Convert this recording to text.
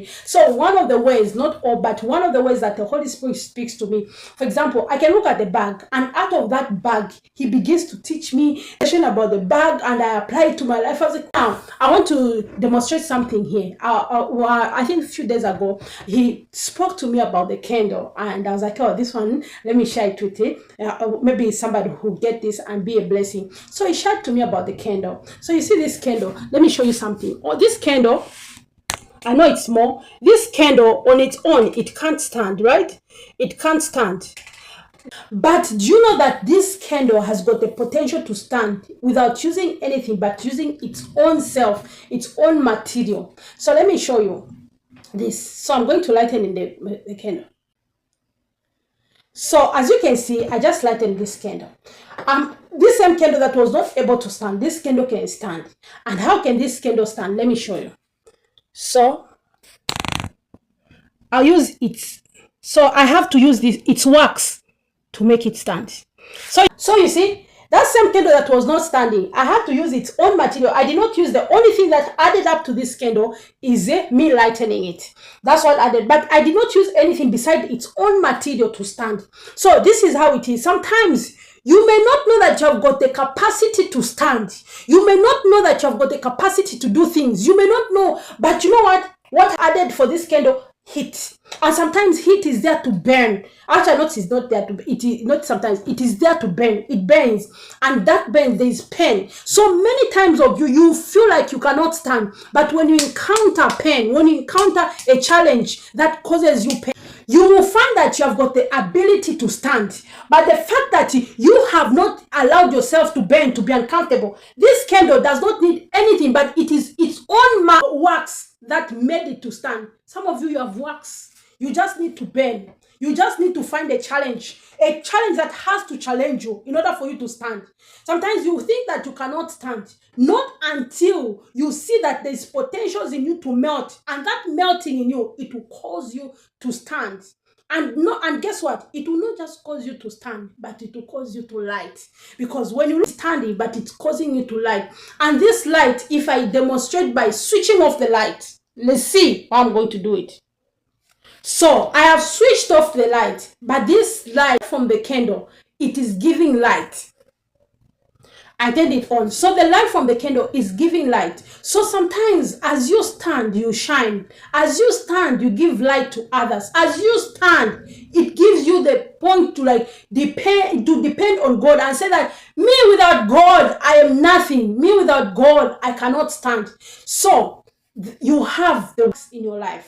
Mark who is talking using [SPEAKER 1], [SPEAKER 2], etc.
[SPEAKER 1] So one of the ways, not all, but one of the ways that the Holy Spirit speaks to me, for example, I can look at the bag, and out of that bag, he begins to teach me about the bag, and I apply it to my life. I was like, now, I want to demonstrate something here. I think a few days ago, he spoke to me about the candle, and I was like, oh, this one, let me share it with it. Maybe somebody who get this and be a blessing. So he shared to me about the candle. So you see this candle, let me show you something. Oh, this candle, I know it's small. This candle on its own, it can't stand, right? It can't stand. But do you know that this candle has got the potential to stand without using anything, but using its own self, its own material? So let me show you this. So I'm going to lighten in the candle. So as you can see, I just lightened this candle. This same candle that was not able to stand, this candle can stand. And how can this candle stand? Let me show you. So I'll use it. So I have to use this, its wax, to make it stand. So you see, that same candle that was not standing, I have to use its own material. I did not use, the only thing that added up to this candle is me lightening it. That's what I did. But I did not use anything beside its own material to stand. So this is how it is. Sometimes you may not know that you have got the capacity to stand. You may not know that you have got the capacity to do things. You may not know, but you know what? What added for this candle? Heat. And sometimes heat is there to burn. Actually, not it's not there to, it is not sometimes, it is there to burn. It burns, and that burns, there is pain. So many times of you feel like you cannot stand, but when you encounter pain, when you encounter a challenge that causes you pain, you will find that you have got the ability to stand. But the fact that you have not allowed yourself to burn, to be uncomfortable, this candle does not need anything, but it is its own wax that made it to stand. Some of you have wax. You just need to burn. You just need to find a challenge that has to challenge you in order for you to stand. Sometimes you think that you cannot stand, not until you see that there's potentials in you to melt, and that melting in you, it will cause you to stand. And guess what? It will not just cause you to stand, but it will cause you to light. Because when you're standing, but it's causing you to light. And this light, if I demonstrate by switching off the light, let's see how I'm going to do it. So I have switched off the light, but this light from the candle, it is giving light. I turned it on. So the light from the candle is giving light. So sometimes as you stand, you shine. As you stand, you give light to others. As you stand, it gives you the point to depend on God and say that me without God, I am nothing. Me without God, I cannot stand. So you have the works in your life.